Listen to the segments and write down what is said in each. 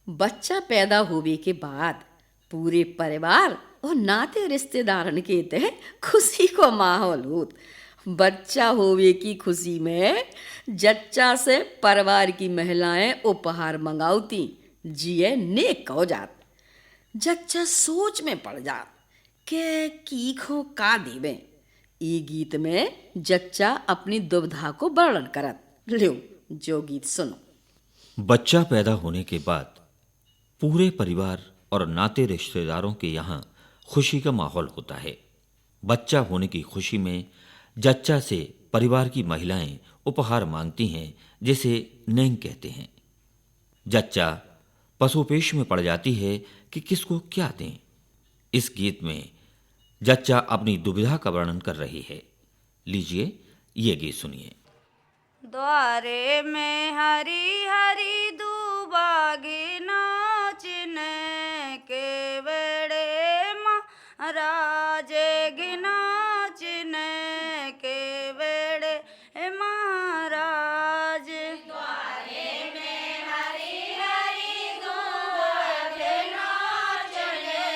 बच्चा पैदा होवे के बाद पूरे परिवार और नाते रिश्तेदारन के तहत खुशी को माहौल होत। बच्चा होवे की खुशी में जच्चा से परिवार की महिलाएं उपहार मंगावती, जिये नेक हो जात। जच्चा सोच में पड़ जात के की का दीवे। ई गीत में जच्चा अपनी दुविधा को वर्णन करत। लो जो गीत सुनो। बच्चा पैदा होने के बाद पूरे परिवार और नाते रिश्तेदारों के यहाँ खुशी का माहौल होता है। बच्चा होने की खुशी में जच्चा से परिवार की महिलाएं उपहार मांगती हैं, जिसे नेंग कहते हैं। जच्चा पशुपेश में पड़ जाती है कि किसको क्या दें। इस गीत में जच्चा अपनी दुविधा का वर्णन कर रही है। लीजिए ये गीत सुनिए। द्वारे में हरी हरी दुबागी नाचने के वेड़े महाराज गिनाचने के वेड़े महाराज। द्वारे में हरी हरी दुबागी नाचने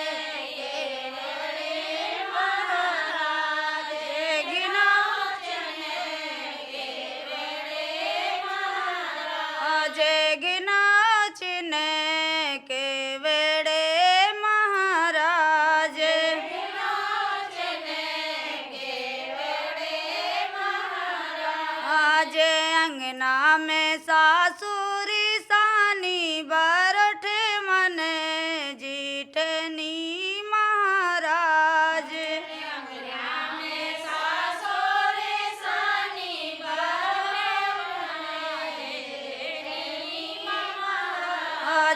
के वेड़े महाराज गिनाचने जय गिनाचने के वेड़े महाराज। आज अंगना में सासुरी सानी बरठ मन जीठनी महाराज।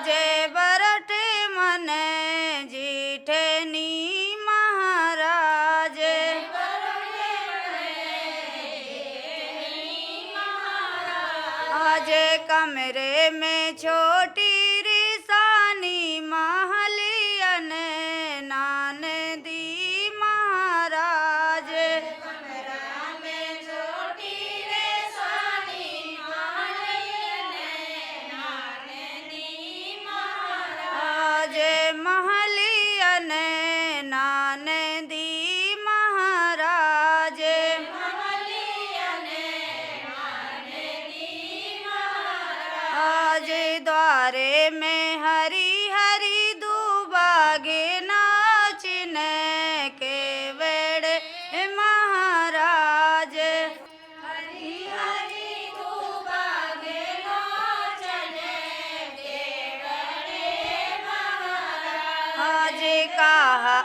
जय बरठ मन जीठनी महाराज। आज कमरे में छोटी रिसानी महलियन नान दी महाराज। जय महलियन नान दी महाराज। आज द्वारे में हरी हरी दुबागे नाचने के वेड़े महाराज। हरी हरी दुबागे नाचने के वेड़े महाराज। आज कहा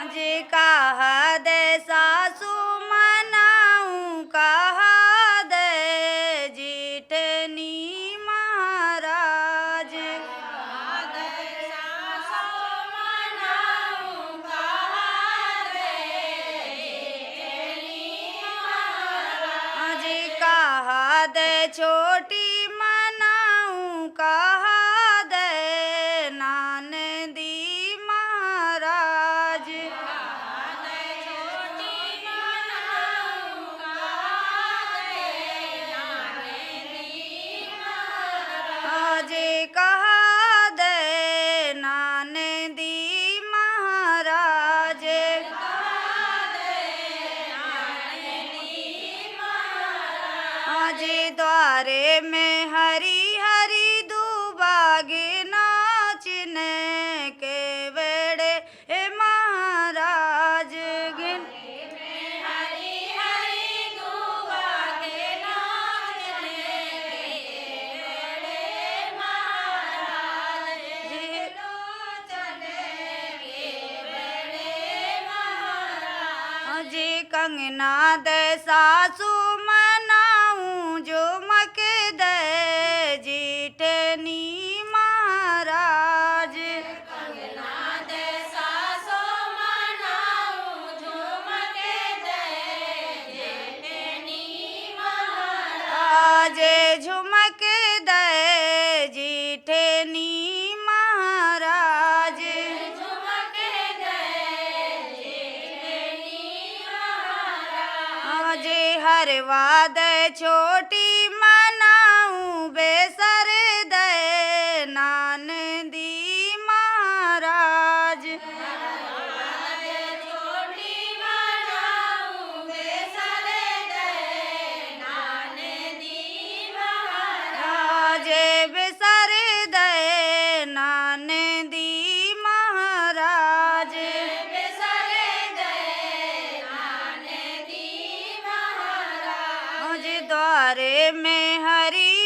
जी कहा दे सासू मनाऊं कहा दे जीठनी महाराज। जी कहा दे छोटी मनाऊं कहा दे नान दी महाराज। जी कहा दे नान दी महाराज। जी द्वारे में हरी हरी दुबागे नाचने के वेड़े महाराज। जी कंगना दे सासू मनाऊं जो मक दे जीठनी महाराज। आज झुमक दे जीठनी महाराज। आज हरवा दे छोटी मना करी